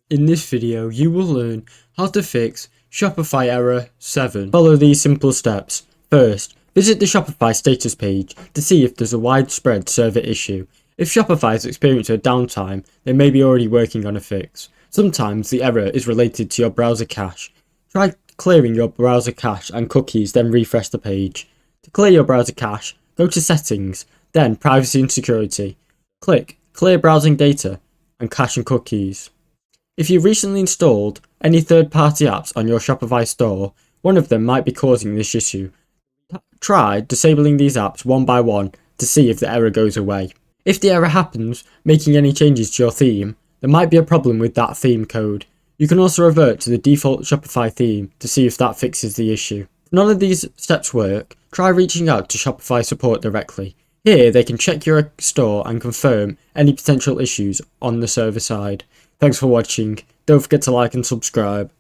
In this video, you will learn how to fix Shopify error 7. Follow these simple steps. First, visit the Shopify status page to see if there's a widespread server issue. If Shopify has experienced a downtime, they may be already working on a fix. Sometimes the error is related to your browser cache. Try clearing your browser cache and cookies, then refresh the page. To clear your browser cache, go to Settings, then Privacy and Security. Click Clear Browsing Data and Cache and Cookies. If you've recently installed any third-party apps on your Shopify store, one of them might be causing this issue. Try disabling these apps one by one to see if the error goes away. If the error happens making any changes to your theme, there might be a problem with that theme code. You can also revert to the default Shopify theme to see if that fixes the issue. If none of these steps work, try reaching out to Shopify support directly. Here they can check your store and confirm any potential issues on the server side. Thanks for watching. Don't forget to like and subscribe.